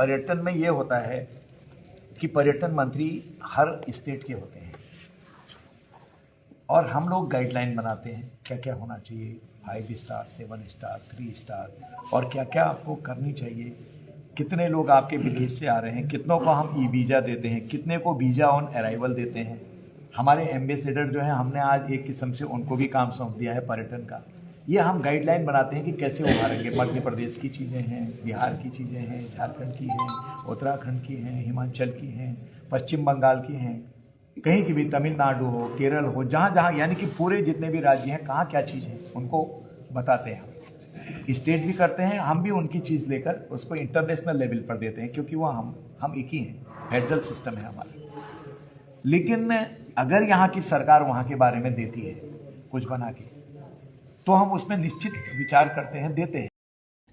पर्यटन में ये होता है कि पर्यटन मंत्री हर स्टेट के होते हैं और हम लोग गाइडलाइन बनाते हैं क्या क्या होना चाहिए, 5 स्टार, 7 स्टार, 3 स्टार, और क्या क्या आपको करनी चाहिए, कितने लोग आपके विदेश से आ रहे हैं, कितनों को हम ई वीज़ा देते हैं, कितने को वीज़ा ऑन अराइवल देते हैं। हमारे एम्बेसडर जो हैं, हमने आज एक किस्म से उनको भी काम सौंप दिया है पर्यटन का। ये हम गाइडलाइन बनाते हैं कि कैसे उभारेंगे। मध्य प्रदेश की चीज़ें हैं, बिहार की चीज़ें हैं, झारखंड की हैं, उत्तराखंड की हैं, हिमाचल की हैं, पश्चिम बंगाल की हैं, कहीं की भी, तमिलनाडु हो, केरल हो, जहाँ जहाँ, यानी कि पूरे जितने भी राज्य हैं कहाँ क्या चीज़ है उनको बताते हैं। स्टेट भी करते हैं, हम भी उनकी चीज़ लेकर उसको इंटरनेशनल लेवल पर देते हैं, क्योंकि वो हम एक ही हैं, फेडरल सिस्टम है हमारा। लेकिन अगर यहाँ की सरकार वहाँ के बारे में देती है कुछ बना के, तो हम उसमें निश्चित विचार करते हैं, देते हैं।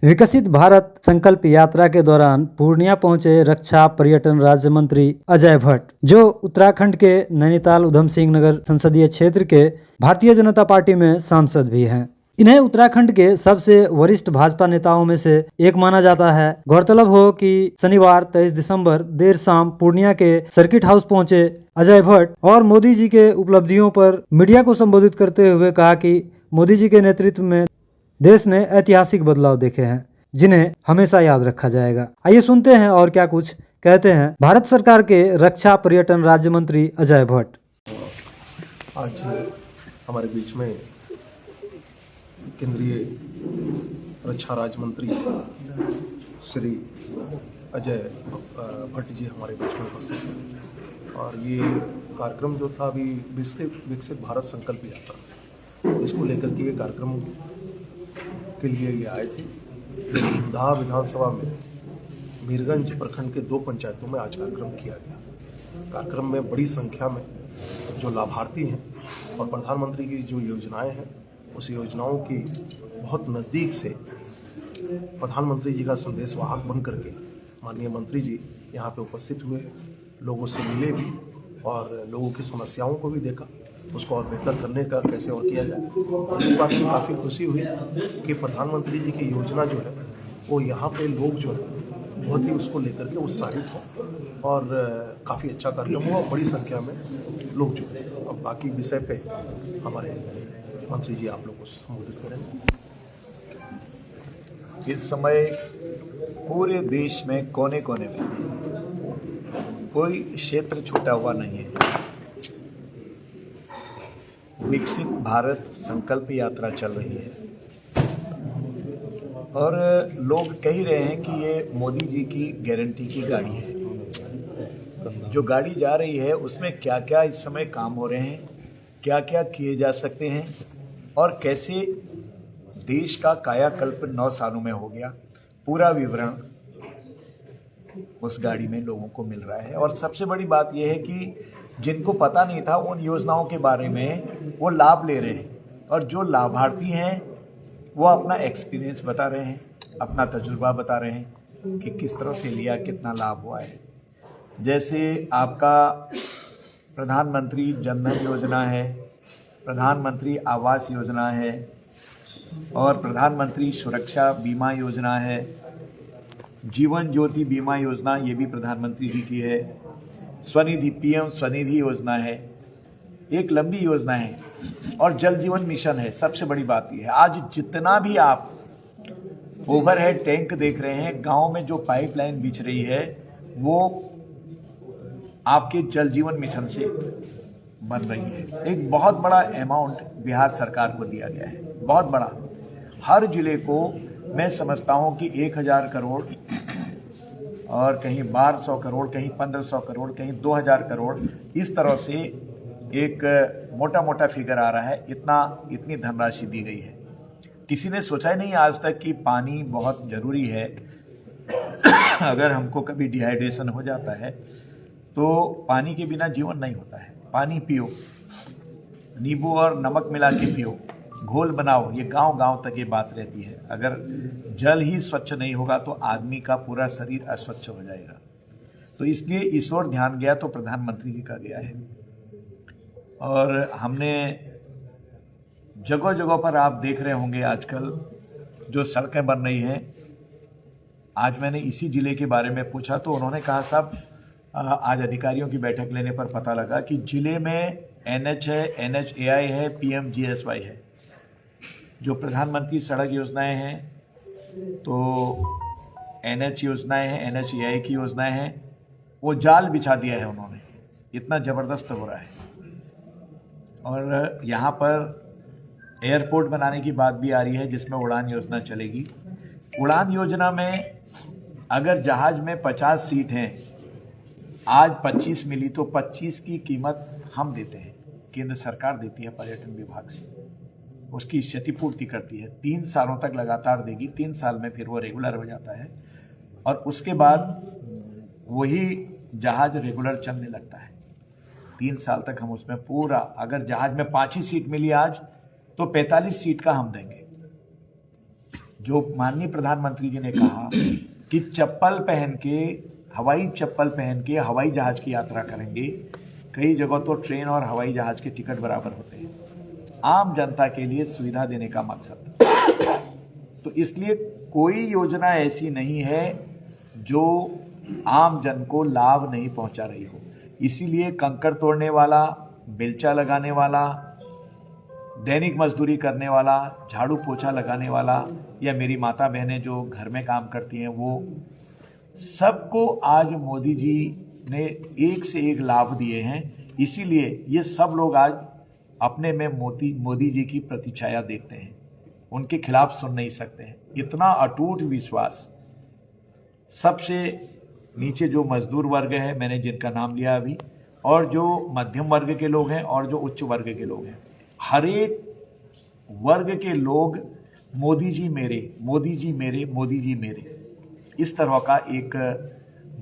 विकसित भारत संकल्प यात्रा के दौरान पूर्णिया पहुंचे रक्षा पर्यटन राज्य मंत्री अजय भट्ट, जो उत्तराखंड के नैनीताल उधम सिंह नगर संसदीय क्षेत्र के भारतीय जनता पार्टी में सांसद भी हैं। इन्हें उत्तराखंड के सबसे वरिष्ठ भाजपा नेताओं में से एक माना जाता है। गौरतलब हो कि शनिवार 23 दिसंबर देर शाम पूर्णिया के सर्किट हाउस पहुंचे अजय भट्ट और मोदी जी के उपलब्धियों पर मीडिया को संबोधित करते हुए कहा कि मोदी जी के नेतृत्व में देश ने ऐतिहासिक बदलाव देखे हैं, जिन्हें हमेशा याद रखा जाएगा। आइए सुनते हैं और क्या कुछ कहते हैं भारत सरकार के रक्षा पर्यटन राज्य मंत्री अजय भट्ट। आज हमारे बीच में केंद्रीय रक्षा राज्य मंत्री श्री अजय भट्ट जी हमारे बीच में उपस्थित हैं और ये कार्यक्रम जो था अभी विकसित भारत संकल्प यात्रा, इसको लेकर के ये कार्यक्रम के लिए ये आए थे। दहा विधानसभा में मीरगंज प्रखंड के 2 पंचायतों में आज कार्यक्रम किया गया। कार्यक्रम में बड़ी संख्या में जो लाभार्थी हैं और प्रधानमंत्री की जो योजनाएं हैं, उस योजनाओं की बहुत नज़दीक से प्रधानमंत्री जी का संदेश वाहक बन करके माननीय मंत्री जी यहाँ पे उपस्थित हुए, लोगों से मिले भी और लोगों की समस्याओं को भी देखा, उसको और बेहतर करने का कैसे और किया जाए। और इस बात में काफ़ी खुशी हुई कि प्रधानमंत्री जी की योजना जो है वो यहाँ पे लोग जो है बहुत ही उसको लेकर के उत्साहित हो और काफ़ी अच्छा कार्यक्रम हुआ, बड़ी संख्या में लोग जुड़े। और बाकी विषय पे हमारे मंत्री जी आप लोग को संबोधित करेंगे। इस समय पूरे देश में कोने कोने में कोई क्षेत्र छूटा हुआ नहीं है। विकसित भारत संकल्प यात्रा चल रही है और लोग कह रहे हैं कि ये मोदी जी की गारंटी की गाड़ी है। जो गाड़ी जा रही है उसमें क्या क्या इस समय काम हो रहे हैं, क्या क्या किए जा सकते हैं और कैसे देश का कायाकल्प 9 सालों में हो गया, पूरा विवरण उस गाड़ी में लोगों को मिल रहा है। और सबसे बड़ी बात यह है कि जिनको पता नहीं था उन योजनाओं के बारे में वो लाभ ले रहे हैं और जो लाभार्थी हैं वो अपना एक्सपीरियंस बता रहे हैं, अपना तजुर्बा बता रहे हैं कि किस तरह से लिया, कितना लाभ हुआ है। जैसे आपका प्रधानमंत्री जन धन योजना है, प्रधानमंत्री आवास योजना है और प्रधानमंत्री सुरक्षा बीमा योजना है, जीवन ज्योति बीमा योजना ये भी प्रधानमंत्री जी की है, स्वनिधि पीएम स्वनिधि योजना है, एक लंबी योजना है और जल जीवन मिशन है। सबसे बड़ी बात यह है, आज जितना भी आप ओवरहेड टैंक देख रहे हैं, गांव में जो पाइपलाइन बिछ रही है वो आपके जल जीवन मिशन से बन रही है। एक बहुत बड़ा अमाउंट बिहार सरकार को दिया गया है, बहुत बड़ा। हर जिले को मैं समझता हूं कि 1000 करोड़ और कहीं 1200 करोड़, कहीं 1500 करोड़, कहीं 2000 करोड़, इस तरह से एक मोटा मोटा फिगर आ रहा है। इतनी धनराशि दी गई है। किसी ने सोचा ही नहीं आज तक कि पानी बहुत ज़रूरी है। अगर हमको कभी डिहाइड्रेशन हो जाता है तो पानी के बिना जीवन नहीं होता है। पानी पियो, नींबू और नमक मिला के पियो, घोल बनाओ, ये गांव गांव तक ये बात रहती है। अगर जल ही स्वच्छ नहीं होगा तो आदमी का पूरा शरीर अस्वच्छ हो जाएगा। तो इसलिए इस ओर ध्यान गया तो प्रधानमंत्री जी का गया है। और हमने जगह जगह पर आप देख रहे होंगे आजकल जो सड़कें बन रही हैं, आज मैंने इसी जिले के बारे में पूछा तो उन्होंने कहा साहब आज अधिकारियों की बैठक लेने पर पता लगा कि जिले में NH है, NHAI है, PMGSY है, जो प्रधानमंत्री सड़क योजनाएं हैं, तो NH योजनाएं हैं, NHAI की योजनाएं हैं, वो जाल बिछा दिया है उन्होंने। इतना ज़बरदस्त हो रहा है। और यहाँ पर एयरपोर्ट बनाने की बात भी आ रही है जिसमें उड़ान योजना चलेगी। उड़ान योजना में अगर जहाज में 50 सीट हैं, आज 25 मिली तो 25 की कीमत हम देते हैं, केंद्र सरकार देती है पर्यटन विभाग से, उसकी क्षतिपूर्ति करती है। 3 सालों तक लगातार देगी, 3 साल में फिर वो रेगुलर हो जाता है और उसके बाद वही जहाज रेगुलर चलने लगता है। 3 साल तक हम उसमें पूरा, अगर जहाज में 5 ही सीट मिली आज तो 45 सीट का हम देंगे। जो माननीय प्रधानमंत्री जी ने कहा कि चप्पल पहन के, हवाई चप्पल पहन के हवाई जहाज की यात्रा करेंगे, कई जगह तो ट्रेन और हवाई जहाज के टिकट बराबर होते हैं, आम जनता के लिए सुविधा देने का मकसद। तो इसलिए कोई योजना ऐसी नहीं है जो आम जन को लाभ नहीं पहुंचा रही हो। इसीलिए कंकड़ तोड़ने वाला, बेलचा लगाने वाला, दैनिक मजदूरी करने वाला, झाड़ू पोछा लगाने वाला, या मेरी माता बहनें जो घर में काम करती हैं, वो सबको आज मोदी जी ने एक से एक लाभ दिए हैं। इसीलिए ये सब लोग आज अपने में मोदी जी की प्रतिछाया देखते हैं, उनके खिलाफ सुन नहीं सकते हैं। इतना अटूट विश्वास। सबसे नीचे जो मजदूर वर्ग है, मैंने जिनका नाम लिया अभी, और जो मध्यम वर्ग के लोग हैं और जो उच्च वर्ग के लोग हैं, हर एक वर्ग के लोग मोदी जी मेरे, मोदी जी मेरे, मोदी जी मेरे, इस तरह का एक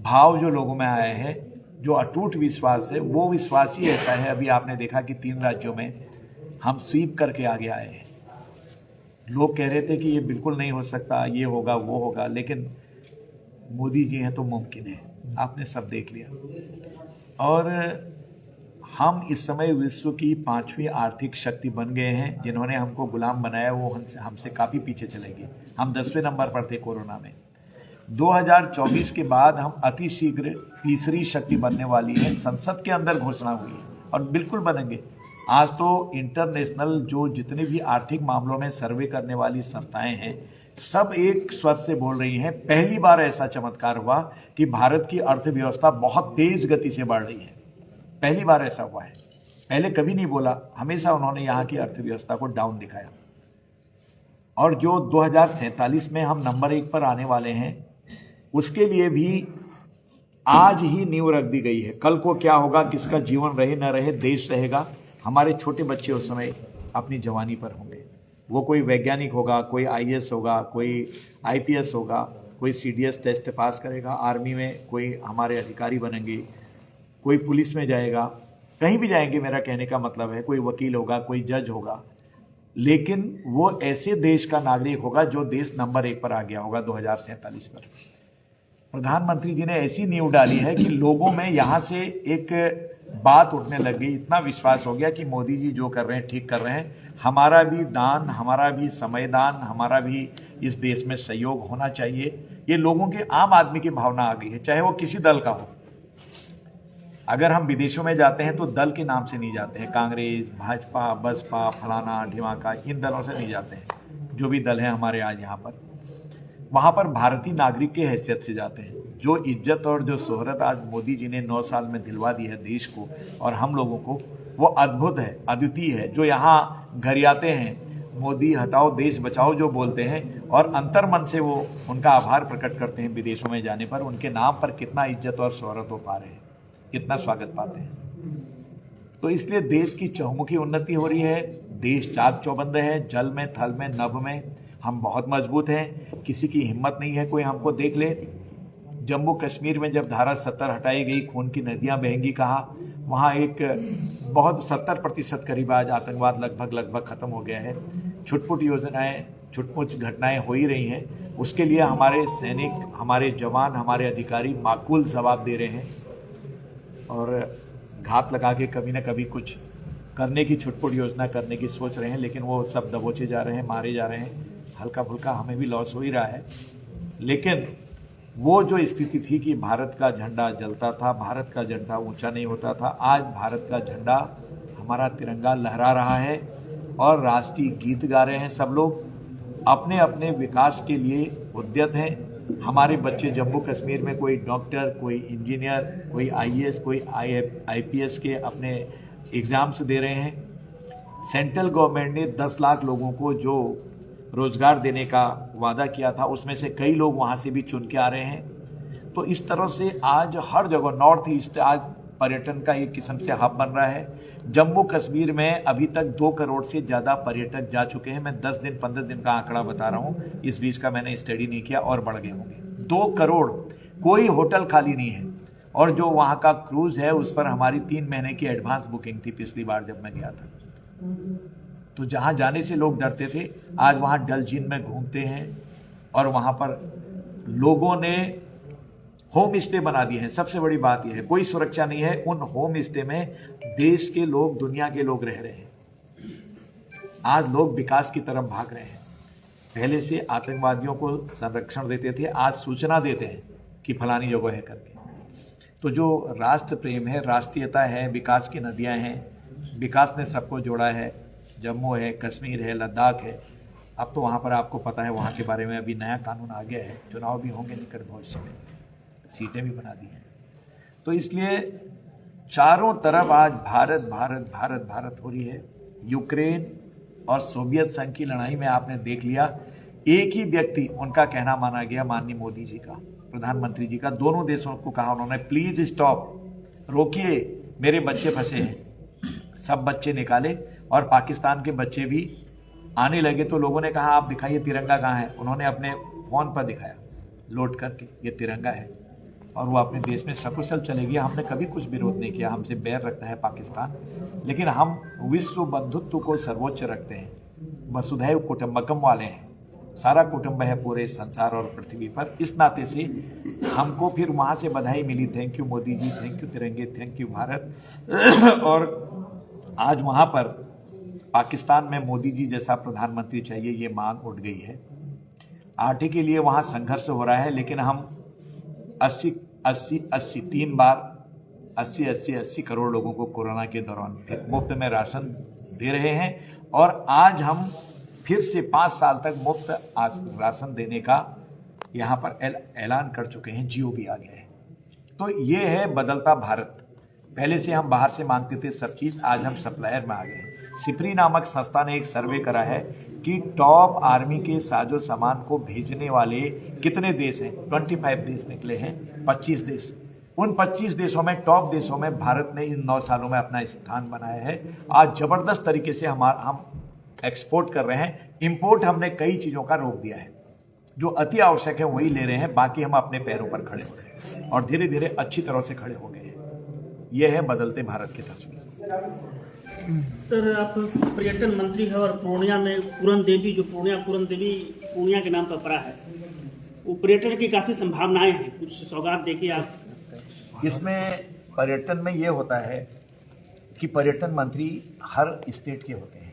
भाव जो लोगों में आया है, जो अटूट विश्वास है, वो विश्वास ही ऐसा है। अभी आपने देखा कि 3 राज्यों में हम स्वीप करके आगे आए हैं। लोग कह रहे थे कि ये बिल्कुल नहीं हो सकता, ये होगा वो होगा, लेकिन मोदी जी हैं तो मुमकिन है। आपने सब देख लिया। और हम इस समय विश्व की 5वीं आर्थिक शक्ति बन गए हैं। जिन्होंने हमको गुलाम बनाया वो हमसे काफ़ी पीछे चले गए। हम 10वें नंबर पर थे कोरोना में। 2024 के बाद हम अति शीघ्र तीसरी शक्ति बनने वाली है। संसद के अंदर घोषणा हुई है और बिल्कुल बनेंगे। आज तो इंटरनेशनल जो जितने भी आर्थिक मामलों में सर्वे करने वाली संस्थाएं हैं, सब एक स्वर से बोल रही हैं, पहली बार ऐसा चमत्कार हुआ कि भारत की अर्थव्यवस्था बहुत तेज गति से बढ़ रही है। पहली बार ऐसा हुआ है। पहले कभी नहीं बोला, हमेशा उन्होंने यहाँ की अर्थव्यवस्था को डाउन दिखाया। और जो 2047 में हम नंबर 1 पर आने वाले हैं, उसके लिए भी आज ही नींव रख दी गई है। कल को क्या होगा, किसका जीवन रहे न रहे, देश रहेगा, हमारे छोटे बच्चे उस समय अपनी जवानी पर होंगे। वो कोई वैज्ञानिक होगा, कोई IAS होगा, कोई IPS होगा, कोई CDS टेस्ट पास करेगा, आर्मी में कोई हमारे अधिकारी बनेंगे, कोई पुलिस में जाएगा, कहीं भी जाएंगे। मेरा कहने का मतलब है कोई वकील होगा, कोई जज होगा, लेकिन वो ऐसे देश का नागरिक होगा जो देश नंबर 1 पर आ गया होगा 2047 पर। प्रधानमंत्री जी ने ऐसी नींव डाली है कि लोगों में यहाँ से एक बात उठने लग गई, इतना विश्वास हो गया कि मोदी जी जो कर रहे हैं ठीक कर रहे हैं। हमारा भी दान, हमारा भी समय दान, हमारा भी इस देश में सहयोग होना चाहिए। ये लोगों के, आम आदमी की भावना आ गई है, चाहे वो किसी दल का हो। अगर हम विदेशों में जाते हैं तो दल के नाम से नहीं जाते हैं, कांग्रेस, भाजपा, बसपा, फलाना ढिमाका, इन दलों से नहीं जाते हैं। जो भी दल हैं हमारे आज यहाँ पर, वहाँ पर भारतीय नागरिक की हैसियत से जाते हैं। जो इज्जत और जो शोहरत आज मोदी जी ने 9 साल में दिलवा दी है देश को और हम लोगों को, वो अद्भुत है, अद्वितीय है। जो यहाँ गरियाते हैं, मोदी हटाओ देश बचाओ जो बोलते हैं, और अंतर्मन से वो उनका आभार प्रकट करते हैं विदेशों में जाने पर। उनके नाम पर कितना इज्जत और शोहरत हो पा रहे हैं, कितना स्वागत पाते हैं। तो इसलिए देश की चहुमुखी उन्नति हो रही है। देश चाक चौबंद है, जल में, थल में, नभ में हम बहुत मजबूत हैं। किसी की हिम्मत नहीं है कोई हमको देख ले। जम्मू कश्मीर में जब धारा 70 हटाई गई, खून की नदियां बहेंगी कहा, वहाँ एक बहुत 70% करीब आज आतंकवाद लगभग खत्म हो गया है। छुटपुट योजनाएं, छुटपुट घटनाएं हो ही रही हैं। उसके लिए हमारे सैनिक, हमारे जवान, हमारे अधिकारी माकूल जवाब दे रहे हैं और घात लगा के कभी ना कभी कुछ करने की, छुटपुट योजना करने की सोच रहे हैं, लेकिन वो सब दबोचे जा रहे हैं, मारे जा रहे हैं। हल्का फुल्का हमें भी लॉस हो ही रहा है, लेकिन वो जो स्थिति थी कि भारत का झंडा जलता था, भारत का झंडा ऊंचा नहीं होता था, आज भारत का झंडा, हमारा तिरंगा लहरा रहा है और राष्ट्रीय गीत गा रहे हैं। सब लोग अपने अपने विकास के लिए उद्यत हैं। हमारे बच्चे जम्मू कश्मीर में कोई डॉक्टर, कोई इंजीनियर, कोई आईएएस, कोई आईपीएस के अपने एग्ज़ाम्स दे रहे हैं। सेंट्रल गवर्नमेंट ने 10 लाख लोगों को जो रोजगार देने का वादा किया था, उसमें से कई लोग वहाँ से भी चुन के आ रहे हैं। तो इस तरह से आज हर जगह नॉर्थ ईस्ट आज पर्यटन का एक किस्म से हब बन रहा है। जम्मू कश्मीर में अभी तक 2 करोड़ से ज़्यादा पर्यटक जा चुके हैं। मैं 10 दिन 15 दिन का आंकड़ा बता रहा हूँ, इस बीच का मैंने स्टडी नहीं किया, और बढ़ गए होंगे। 2 करोड़, कोई होटल खाली नहीं है। और जो वहाँ का क्रूज़ है उस पर हमारी 3 महीने की एडवांस बुकिंग थी पिछली बार जब मैं गया था। तो जहाँ जाने से लोग डरते थे, आज वहाँ डल झील में घूमते हैं और वहाँ पर लोगों ने होम स्टे बना दिए हैं। सबसे बड़ी बात यह है, कोई सुरक्षा नहीं है। उन होम स्टे में देश के लोग, दुनिया के लोग रह रहे हैं। आज लोग विकास की तरफ भाग रहे हैं। पहले से आतंकवादियों को संरक्षण देते थे, आज सूचना देते हैं कि फलानी जगह है करके। तो जो राष्ट्र प्रेम है, राष्ट्रीयता है, विकास की नदियां हैं, विकास ने सबको जोड़ा है। जम्मू है, कश्मीर है, लद्दाख है। अब तो वहाँ पर आपको पता है, वहाँ के बारे में अभी नया कानून आ गया है, चुनाव भी होंगे निकट भविष्य में, सीटें भी बना दी हैं। तो इसलिए चारों तरफ आज भारत भारत भारत भारत हो रही है। यूक्रेन और सोवियत संघ की लड़ाई में आपने देख लिया, एक ही व्यक्ति, उनका कहना माना गया माननीय मोदी जी का, प्रधानमंत्री जी का, दोनों देशों को कहा उन्होंने, प्लीज स्टॉप, रोकिए, मेरे बच्चे फंसे हैं। सब बच्चे निकाले और पाकिस्तान के बच्चे भी आने लगे। तो लोगों ने कहा आप दिखाइए तिरंगा कहाँ है। उन्होंने अपने फ़ोन पर दिखाया लोड करके, ये तिरंगा है, और वो अपने देश में सकुशल चले गए। हमने कभी कुछ विरोध नहीं किया, हमसे बैर रखता है पाकिस्तान, लेकिन हम विश्व बंधुत्व को सर्वोच्च रखते हैं, वसुधैव कुटुंबकम वाले हैं। सारा कुटुंब है पूरे संसार और पृथ्वी पर। इस नाते से हमको फिर वहाँ से बधाई मिली, thank you Modi ji, thank you तिरंगे, थैंक यू भारत। और आज वहाँ पर पाकिस्तान में मोदी जी जैसा प्रधानमंत्री चाहिए, ये मांग उठ गई है। आटे के लिए वहाँ संघर्ष हो रहा है, लेकिन हम 80 करोड़ लोगों को कोरोना के दौरान मुफ्त में राशन दे रहे हैं। और आज हम फिर से 5 साल तक मुफ्त राशन देने का यहाँ पर ऐलान कर चुके हैं, जियो भी आ गया है। तो ये है बदलता भारत। पहले से हम बाहर से मांगते थे सब चीज़, आज हम सप्लायर में आ गए हैं। सिप्री नामक संस्था ने एक सर्वे करा है कि टॉप आर्मी के साजो सामान को भेजने वाले कितने देश हैं। 25 देश निकले हैं, 25 देश। उन 25 देशों में, टॉप देशों में भारत ने इन 9 सालों में अपना स्थान बनाया है। आज ज़बरदस्त तरीके से हम एक्सपोर्ट कर रहे हैं। इंपोर्ट हमने कई चीज़ों का रोक दिया है, जो अति आवश्यक है वही ले रहे हैं, बाकी हम अपने पैरों पर खड़े हो रहे हैं और धीरे धीरे अच्छी तरह से खड़े हो गए हैं। यह है बदलते भारत की तस्वीर। सर, आप पर्यटन मंत्री हैं और पूर्णिया में पूरन देवी, जो पूरन देवी पूर्णिया के नाम पर पड़ा है, वो पर्यटन की काफ़ी संभावनाएं हैं, कुछ सौगात देखिए आप। इसमें पर्यटन में ये होता है कि पर्यटन मंत्री हर स्टेट के होते हैं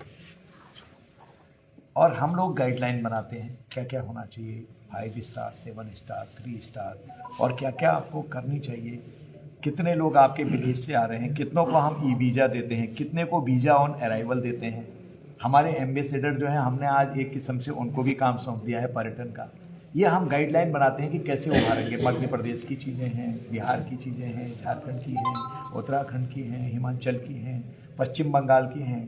और हम लोग गाइडलाइन बनाते हैं क्या क्या होना चाहिए, 5 स्टार, 7 स्टार, 3 स्टार, और क्या क्या आपको करनी चाहिए। कितने लोग आपके विदेश से आ रहे हैं, कितनों को हम ई वीज़ा देते हैं, कितने को वीज़ा ऑन अराइवल देते हैं। हमारे एम्बेसडर जो हैं, हमने आज एक किस्म से उनको भी काम सौंप दिया है पर्यटन का। ये हम गाइडलाइन बनाते हैं कि कैसे उभारेंगे। मध्य प्रदेश की चीज़ें हैं, बिहार की चीज़ें हैं, झारखंड की हैं, उत्तराखंड की हैं, हिमाचल की हैं, पश्चिम बंगाल की हैं,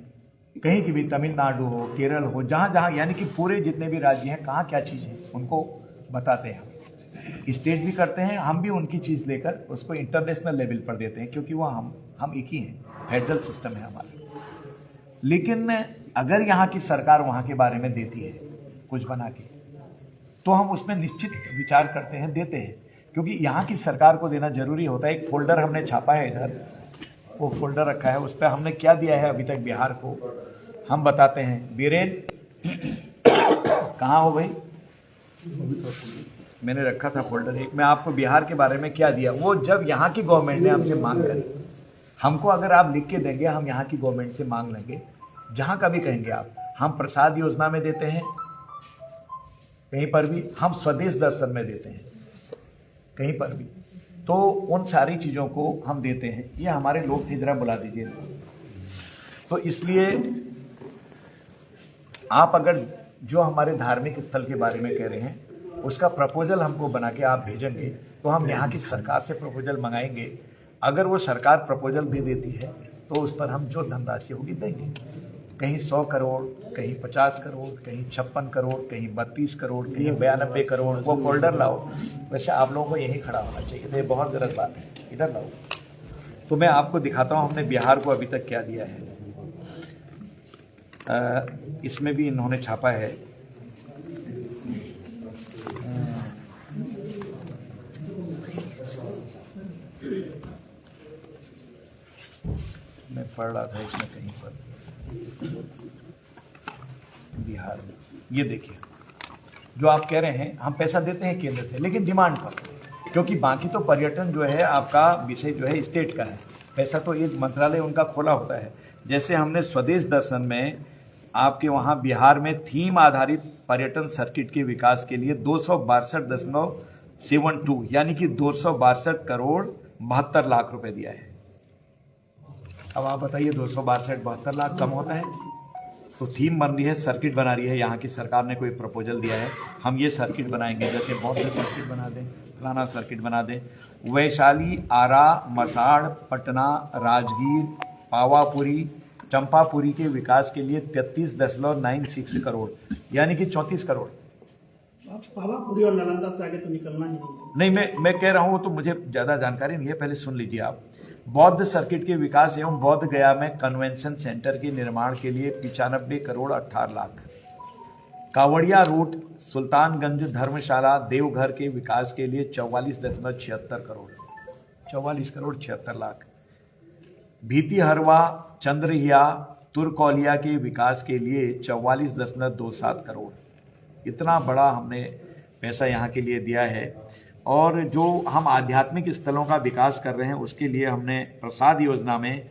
कहीं की भी, तमिलनाडु हो, केरल हो, जहाँ जहाँ, यानी कि पूरे जितने भी राज्य हैं, कहाँ क्या चीज़ है उनको बताते हैं। हम स्टेज भी करते हैं, हम भी उनकी चीज़ लेकर उसको इंटरनेशनल लेवल पर देते हैं, क्योंकि वो हम एक ही हैं, फेडरल सिस्टम है हमारा। लेकिन अगर यहाँ की सरकार वहाँ के बारे में देती है कुछ बना के, तो हम उसमें निश्चित विचार करते हैं, देते हैं, क्योंकि यहाँ की सरकार को देना जरूरी होता है। एक फोल्डर हमने छापा है इधर, वो फोल्डर रखा है, उस पर हमने क्या दिया है अभी तक बिहार को, हम बताते हैं। बीरेन कहाँ हो भाई, मैंने रखा था फोल्डर एक, मैं आपको बिहार के बारे में क्या दिया। वो जब यहाँ की गवर्नमेंट ने हमसे मांग करी, हमको अगर आप लिख के देंगे, हम यहाँ की गवर्नमेंट से मांग लेंगे, जहाँ का भी कहेंगे आप। हम प्रसाद योजना में देते हैं, कहीं पर भी हम स्वदेश दर्शन में देते हैं, कहीं पर भी, तो उन सारी चीज़ों को हम देते हैं। ये हमारे लोग थे, जरा बुला दीजिए। तो इसलिए आप अगर जो हमारे धार्मिक स्थल के बारे में कह रहे हैं उसका प्रपोजल हमको बना के आप भेजेंगे तो हम यहाँ की सरकार से प्रपोजल मंगाएंगे। अगर वो सरकार प्रपोजल दे देती है तो उस पर हम जो धनराशि होगी देंगे। कहीं 100 करोड़, कहीं 50 करोड़, कहीं 56 करोड़, कहीं 32 करोड़, कहीं 92 करोड़, वो फोल्डर लाओ। वैसे आप लोगों को यही खड़ा होना चाहिए। तो ये बहुत गलत बात है, इधर लाओ। तो मैं आपको दिखाता हूँ हमने बिहार को अभी तक क्या दिया है। इसमें भी इन्होंने छापा है। मैं पढ़ रहा था इसमें कहीं पर बिहार में, ये देखिए जो आप कह रहे हैं हम पैसा देते हैं केंद्र से, लेकिन डिमांड पर, क्योंकि बाकी तो पर्यटन जो है आपका विषय जो है स्टेट का है। पैसा तो एक मंत्रालय उनका खोला होता है। जैसे हमने स्वदेश दर्शन में आपके वहाँ बिहार में थीम आधारित पर्यटन सर्किट के विकास के लिए 262.72 यानी कि 262 करोड़ 72 लाख रुपए दिया है। अब आप बताइए 262-72 लाख कम होता है? तो थीम बन रही है, सर्किट बना रही है, यहाँ की सरकार ने कोई प्रपोजल दिया है, हम ये सर्किट बनाएंगे। जैसे बौद्ध सर्किट बना दें, फलाना सर्किट बना दें। वैशाली, आरा, मसाड़, पटना, राजगीर, पावापुरी, चंपापुरी के विकास के लिए 33.96 करोड़ यानी कि 34 करोड़। पावापुरी और नालंदा से आगे तो निकलना ही नहीं। मैं कह रहा हूँ, तो मुझे ज़्यादा जानकारी नहीं है, पहले सुन लीजिए आप। बौद्ध सर्किट के विकास एवं बौद्ध गया में कन्वेंशन सेंटर के निर्माण के लिए 95 करोड़ 18 लाख। कावड़िया रूट सुल्तानगंज धर्मशाला देवघर के विकास के लिए 44.76 करोड़, 44 करोड़ 76 लाख। भीती हरवा चंद्रहिया तुरकौलिया के विकास के लिए 44.27 करोड़। इतना बड़ा हमने पैसा यहाँ के लिए दिया है। और जो हम आध्यात्मिक स्थलों का विकास कर रहे हैं उसके लिए हमने प्रसाद योजना में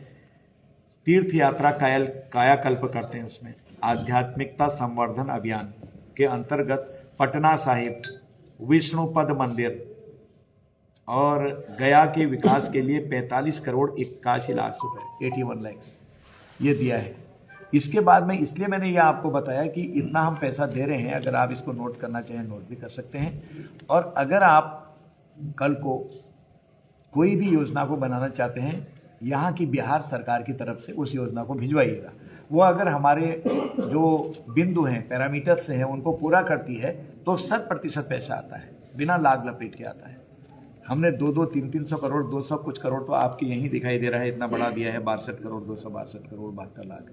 तीर्थ यात्रा कायाकल्प करते हैं, उसमें आध्यात्मिकता संवर्धन अभियान के अंतर्गत पटना साहिब, विष्णुपद मंदिर और गया के विकास के लिए 45 करोड़ 81 लाख रुपए, 81 लाख ये दिया है। इसके बाद में इसलिए मैंने ये आपको बताया कि इतना हम पैसा दे रहे हैं। अगर आप इसको नोट करना चाहें नोट भी कर सकते हैं। और अगर आप कल को कोई भी योजना को बनाना चाहते हैं यहाँ की बिहार सरकार की तरफ से, उस योजना को भिजवाइएगा। वो अगर हमारे जो बिंदु हैं, पैरामीटर्स हैं, उनको पूरा करती है तो 100% पैसा आता है, बिना लाग लपेट के आता है। हमने 2-2, 300 करोड़, 200 कुछ करोड़ तो आपके यहीं दिखाई दे रहा है, इतना बड़ा दिया है 62 करोड़, 262 करोड़ 72 लाख।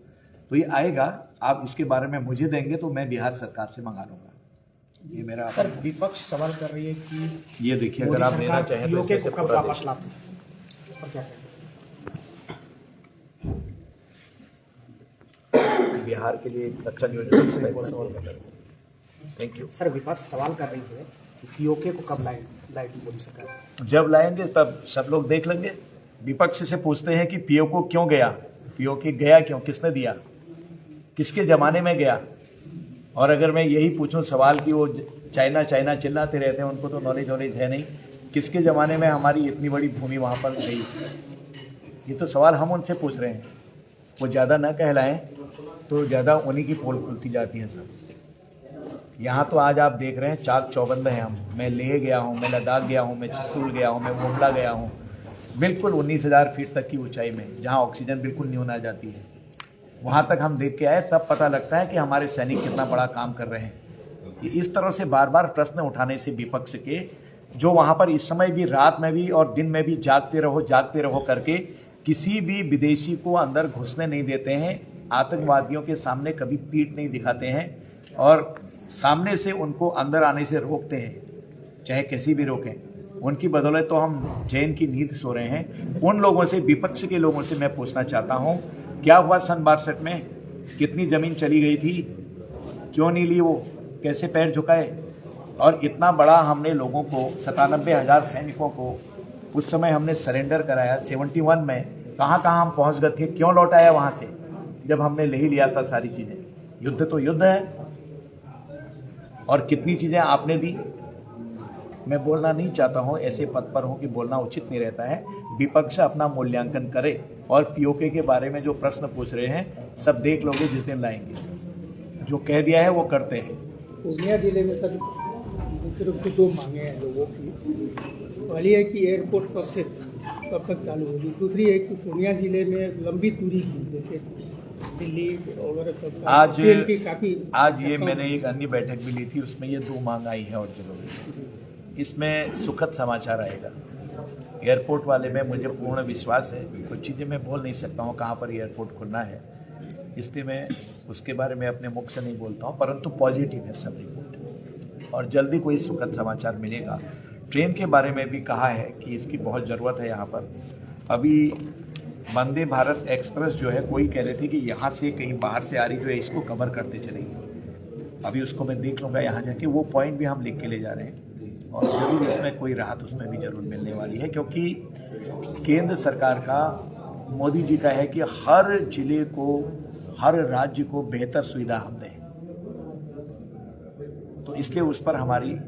तो ये आएगा, आप इसके बारे में मुझे देंगे तो मैं बिहार सरकार से मंगा लूँगा। ये मेरा सर, विपक्ष सवाल कर रही है कि ये देखिए, अगर आप देना चाहें तो पीओके इसमें को से कब पूरा वापस देखिए। लाते हैं और क्या करें? बिहार के लिए एक अच्छा योजना। Thank you. सर, विपक्ष सवाल कर रही है कि पीओके को कब लाएगी मोदी सरकार? जब लाएंगे तब सब लोग देख लेंगे। विपक्ष से पूछते हैं कि पीओके क्यों गया, पीओके गया क्यों, किसने दिया, किसके ज़माने में गया। और अगर मैं यही पूछूं सवाल कि वो चाइना चाइना चिल्लाते रहते हैं, उनको तो नॉलेज है नहीं, किसके ज़माने में हमारी इतनी बड़ी भूमि वहाँ पर गई। ये तो सवाल हम उनसे पूछ रहे हैं। वो ज़्यादा न कहलाएं तो ज़्यादा उन्हीं की पोल खुलती जाती है सब। यहाँ तो आज आप देख रहे हैं चाक चौबंद हैं हम। मैं लेह गया हूँ, मैं लद्दाख गया हूँ, मैं चुसूल गया हूँ, मैं मोमला गया हूँ, बिल्कुल 19,000 फीट तक की ऊंचाई में, जहाँ ऑक्सीजन बिल्कुल न्यून आ जाती है। वहाँ तक हम देख के आए, तब पता लगता है कि हमारे सैनिक कितना बड़ा काम कर रहे हैं। ये इस तरह से बार बार प्रश्न उठाने से विपक्ष के, जो वहाँ पर इस समय भी, रात में भी और दिन में भी जागते रहो करके किसी भी विदेशी को अंदर घुसने नहीं देते हैं, आतंकवादियों के सामने कभी पीठ नहीं दिखाते हैं और सामने से उनको अंदर आने से रोकते हैं, चाहे कैसी भी रोकें। उनकी बदौलत तो हम जैन की नींद सो रहे हैं। उन लोगों से, विपक्ष के लोगों से मैं पूछना चाहता हूं, क्या हुआ सन 62 में, कितनी ज़मीन चली गई थी, क्यों नहीं ली वो, कैसे पैर झुकाए। और इतना बड़ा हमने लोगों को, 97,000 सैनिकों को उस समय हमने सरेंडर कराया 71 में। कहाँ हम पहुँच गए थे, क्यों लौट आया वहाँ से, जब हमने ले ही लिया था सारी चीज़ें। युद्ध तो युद्ध है, और कितनी चीज़ें आपने दी। मैं बोलना नहीं चाहता हूँ, ऐसे पद पर हूँ कि बोलना उचित नहीं रहता है। विपक्ष अपना मूल्यांकन करे और पीओके के बारे में जो प्रश्न पूछ रहे हैं सब देख लोगे जिस दिन लाएंगे। जो कह दिया है वो करते हैं। पूर्णिया जिले में सर मुख्य रूप से 2 मांगे हैं लोगों की। पहली है कि एयरपोर्ट कब तक चालू होगी, दूसरी है कि पूर्णिया जिले में लंबी दूरी की जैसे दिल्ली वगैरह सब आज ट्रेन की काफ़ी ये मैंने एक अन्य बैठक भी ली थी, उसमें ये 2 मांग आई है और जिलों में। इसमें सुखद समाचार आएगा। एयरपोर्ट वाले में मुझे पूर्ण विश्वास है। कुछ चीज़ें मैं बोल नहीं सकता हूँ कहाँ पर एयरपोर्ट खुलना है, इसलिए मैं उसके बारे में अपने मुख से नहीं बोलता हूँ, परंतु पॉजिटिव है सब रिपोर्ट और जल्दी कोई सुखद समाचार मिलेगा। ट्रेन के बारे में भी कहा है कि इसकी बहुत ज़रूरत है यहाँ पर। अभी वंदे भारत एक्सप्रेस जो है, कोई कह रहे थे कि यहाँ से कहीं बाहर से आ रही जो है इसको कवर करते चलेंगे। अभी उसको मैं देख लूँगा यहाँ जाके, वो पॉइंट भी हम लिख के ले जा रहे हैं और ज़रूर इसमें कोई राहत उसमें भी ज़रूर मिलने वाली है, क्योंकि केंद्र सरकार का, मोदी जी का है कि हर जिले को, हर राज्य को बेहतर सुविधा हम दें। तो इसलिए उस पर हमारी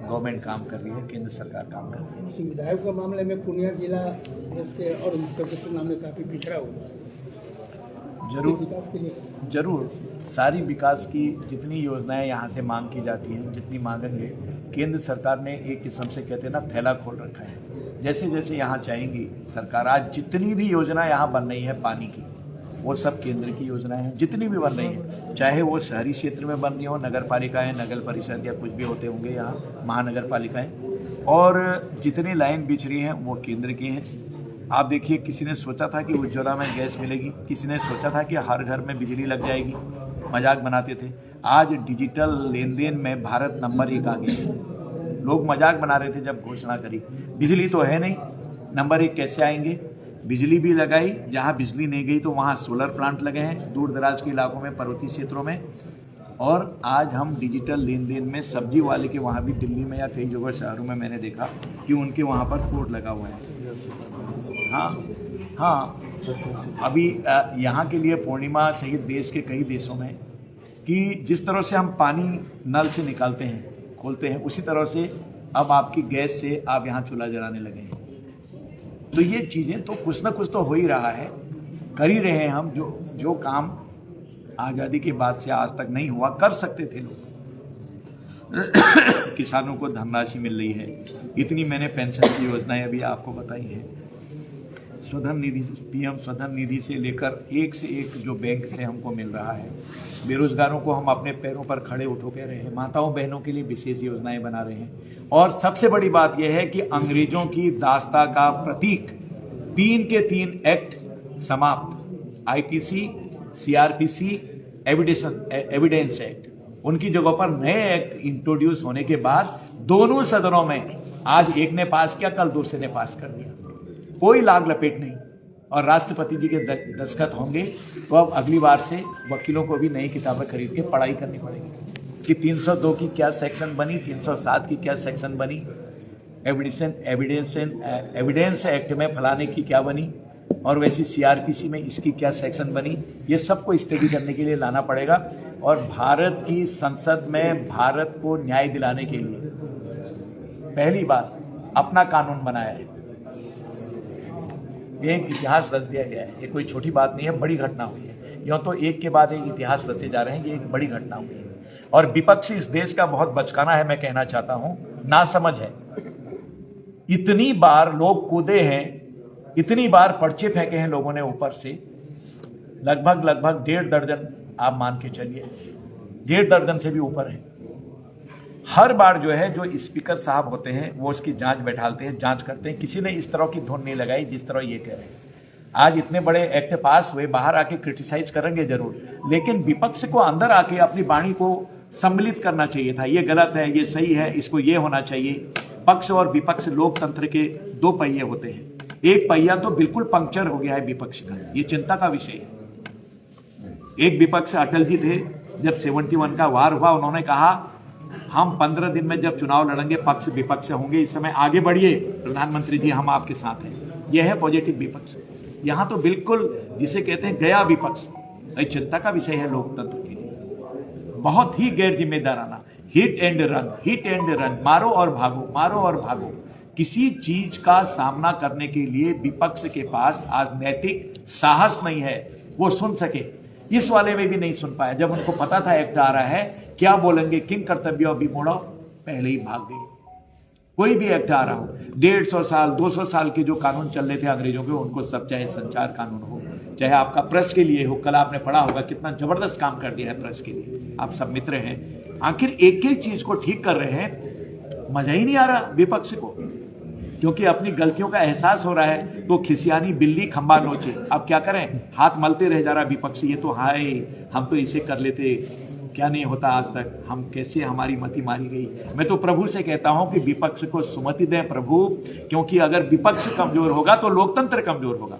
गवर्नमेंट काम कर रही है, केंद्र सरकार काम कर रही है। सुविधाओं के मामले में पूर्णिया जिला देश के और हिस्सों की तुलना में काफ़ी पिछड़ा हुआ है। जरूर विकास के लिए जरूर सारी विकास की जितनी योजनाएं यहाँ से मांग की जाती हैं, जितनी मांगेंगे, केंद्र सरकार ने एक किस्म से कहते हैं ना थैला खोल रखा है। जैसे जैसे यहाँ चाहेंगी सरकार, आज जितनी भी योजना यहाँ बन रही है पानी की, वो सब केंद्र की योजनाएं हैं। जितनी भी बन रही है, चाहे वो शहरी क्षेत्र में बन रही हो, नगर पालिकाएँ, नगर परिषद या कुछ भी होते होंगे यहाँ, महानगर पालिकाएँ, और जितनी लाइन बिछ रही हैं वो केंद्र की हैं। आप देखिए, किसी ने सोचा था कि उज्ज्वला में गैस मिलेगी, किसी ने सोचा था कि हर घर में बिजली लग जाएगी, मजाक बनाते थे। आज डिजिटल लेन देन में भारत नंबर 1 आ गया है। लोग मजाक बना रहे थे जब घोषणा करी, बिजली तो है नहीं, नंबर 1 कैसे आएंगे। बिजली भी लगाई, जहाँ बिजली नहीं गई तो वहाँ सोलर प्लांट लगे हैं दूर दराज के इलाकों में, पर्वतीय क्षेत्रों में। और आज हम डिजिटल लेन देन में सब्जी वाले के वहाँ भी, दिल्ली में या कई जगह शहरों में मैंने देखा कि उनके वहाँ पर कोड लगा हुआ है। हाँ, अभी यहाँ के लिए पूर्णिमा सहित देश के कई देशों में, कि जिस तरह से हम पानी नल से निकालते हैं, खोलते हैं, उसी तरह से अब आपकी गैस से आप यहाँ चूल्हा जलाने लगे हैं। तो ये चीज़ें तो कुछ ना कुछ तो हो ही रहा है, कर ही रहे हैं हम। जो काम आज़ादी के बाद से आज तक नहीं हुआ, कर सकते थे लोग। किसानों को धनराशि मिल रही है, इतनी मैंने पेंशन की योजनाएं अभी आपको बताई हैं। स्वधन निधि, पीएम स्वधन निधि से लेकर एक से एक जो बैंक से हमको मिल रहा है। बेरोजगारों को हम अपने पैरों पर खड़े उठो कह रहे हैं, माताओं बहनों के लिए विशेष योजनाएं बना रहे हैं। और सबसे बड़ी बात यह है कि अंग्रेजों की दास्ता का प्रतीक 3 के 3 एक्ट समाप्त, आईपीसी, सीआरपीसी, एविडेंस एक्ट, उनकी जगह पर नए एक्ट इंट्रोड्यूस होने के बाद दोनों सदनों में आज एक ने पास किया, कल दूसरे ने पास कर दिया, कोई लाग लपेट नहीं। और राष्ट्रपति जी के दस्तखत होंगे तो अब अगली बार से वकीलों को भी नई किताबें खरीद के पढ़ाई करनी पड़ेगी कि 302 की क्या सेक्शन बनी, 307 की क्या सेक्शन बनी, एविडेंस एक्ट में फलाने की क्या बनी, और वैसी सीआरपीसी में इसकी क्या सेक्शन बनी। ये सबको स्टडी करने के लिए लाना पड़ेगा। और भारत की संसद में भारत को न्याय दिलाने के लिए पहली बार अपना कानून बनाया है। ये एक इतिहास रच दिया गया है। ये कोई छोटी बात नहीं है, बड़ी घटना हुई है। यूँ तो एक के बाद एक इतिहास रचे जा रहे हैं, ये एक बड़ी घटना हुई है। और विपक्ष इस देश का बहुत बचकाना है, मैं कहना चाहता हूं, नासमझ है। इतनी बार लोग कूदे हैं, इतनी बार पर्चे फेंके हैं लोगों ने ऊपर से, लगभग 1.5 दर्जन आप मान के चलिए, 1.5 दर्जन से भी ऊपर है। हर बार जो है, जो स्पीकर साहब होते हैं वो उसकी जांच बैठालते हैं, जांच करते हैं। किसी ने इस तरह की धुन नहीं लगाई जिस तरह ये कह रहे हैं। आज इतने बड़े एक्ट पास हुए, बाहर आके क्रिटिसाइज करेंगे जरूर, लेकिन विपक्ष को अंदर आके अपनी वाणी को सम्मिलित करना चाहिए था। ये गलत है, ये सही है, इसको ये होना चाहिए। पक्ष और विपक्ष लोकतंत्र के 2 पहिए होते हैं, एक पहिया तो बिल्कुल पंक्चर हो गया है विपक्ष का, ये चिंता का विषय है। एक विपक्ष अटल जी थे, जब 71 का वार हुआ, उन्होंने कहा हम 15 दिन में जब चुनाव लड़ेंगे पक्ष विपक्ष होंगे, इस समय आगे बढ़िए प्रधानमंत्री जी, हम आपके साथ हैं। यह है पॉजिटिव विपक्ष। यहां तो बिल्कुल जिसे कहते हैं गया विपक्ष। चिंता का विषय है लोकतंत्र के लिए, बहुत ही गैर जिम्मेदाराना। हिट एंड रन, मारो और भागो, मारो और भागो। किसी चीज का सामना करने के लिए विपक्ष के पास आज नैतिक साहस नहीं है वो सुन सके। इस वाले में भी नहीं सुन पाया। जब उनको पता था एक्ट आ रहा है, क्या बोलेंगे, किंग कर्तव्य विमूढ़, पहले ही भाग गए। कोई भी एक्ट आ रहा हो, 150 साल 200 साल के जो कानून चल रहे थे अंग्रेजों के, उनको सब, चाहे संचार कानून हो, चाहे आपका प्रेस के लिए हो, कल आपने पढ़ा होगा कितना जबरदस्त काम कर दिया है प्रेस के लिए, आप सब मित्र हैं। आखिर एक एक चीज को ठीक कर रहे हैं, मजा ही नहीं आ रहा विपक्ष को, क्योंकि अपनी गलतियों का एहसास हो रहा है। तो खिसियानी बिल्ली खंबा नोचे, अब क्या करें, हाथ मलते रह जा रहा विपक्ष। ये तो हाय, हम तो इसे कर लेते, क्या नहीं होता आज तक, हम कैसे, हमारी मति मारी गई। मैं तो प्रभु से कहता हूं कि विपक्ष को सुमति दें प्रभु, क्योंकि अगर विपक्ष कमजोर होगा तो लोकतंत्र कमजोर होगा।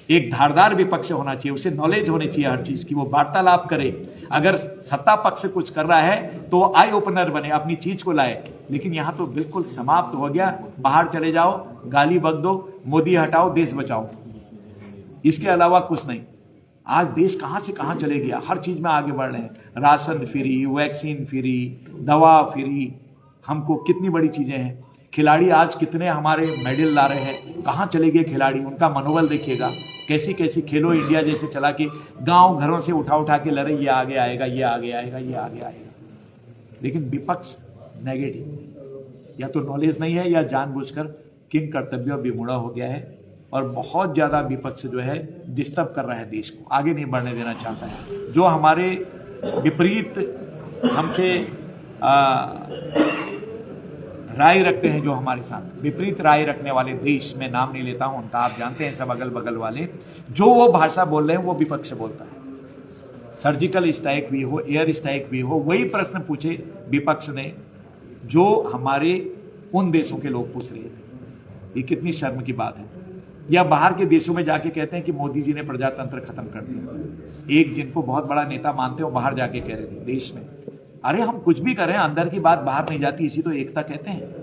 एक धारदार विपक्ष होना चाहिए, उसे नॉलेज होनी चाहिए हर चीज की, वो वार्तालाप करे। अगर सत्ता पक्ष कुछ कर रहा है तो आई ओपनर बने, अपनी चीज को लाए। लेकिन यहां तो बिल्कुल समाप्त हो गया, बाहर चले जाओ, गाली बक दो, मोदी हटाओ, देश बचाओ, इसके अलावा कुछ नहीं। आज देश कहां से कहां चले गया, हर चीज में आगे बढ़ रहे हैं। राशन फ्री, वैक्सीन फ्री, दवा फ्री, हमको कितनी बड़ी चीजें हैं। खिलाड़ी आज कितने हमारे मेडल ला रहे हैं, कहां चले गए खिलाड़ी, उनका मनोबल देखिएगा। कैसी कैसी खेलो इंडिया जैसे चला के गांव घरों से उठा के लड़े, ये आगे आएगा, ये आगे आएगा, ये आगे आएगा। लेकिन विपक्ष नेगेटिव, या तो नॉलेज नहीं है या जानबूझकर किंग कर्तव्य विमूढ़ हो गया है। और बहुत ज्यादा विपक्ष जो है डिस्टर्ब कर रहा है देश को, आगे नहीं बढ़ने देना चाहता है। जो हमारे विपरीत हमसे राय रखते हैं, जो हमारे साथ विपरीत राय रखने वाले देश, में नाम नहीं लेता हूं उनका, आप जानते हैं सब अगल बगल वाले, जो वो भाषा बोल रहे हैं वो विपक्ष बोलता है। सर्जिकल स्ट्राइक भी हो, एयर स्ट्राइक भी हो, वही प्रश्न पूछे विपक्ष ने जो हमारे उन देशों के लोग पूछ रहे थे। ये कितनी शर्म की बात है। या बाहर के देशों में जाके कहते हैं कि मोदी जी ने प्रजातंत्र खत्म कर दिया। एक जिनको बहुत बड़ा नेता मानते हो बाहर जाके कह रहे थे देश में, अरे हम कुछ भी करें, अंदर की बात बाहर नहीं जाती, इसी तो एकता कहते हैं।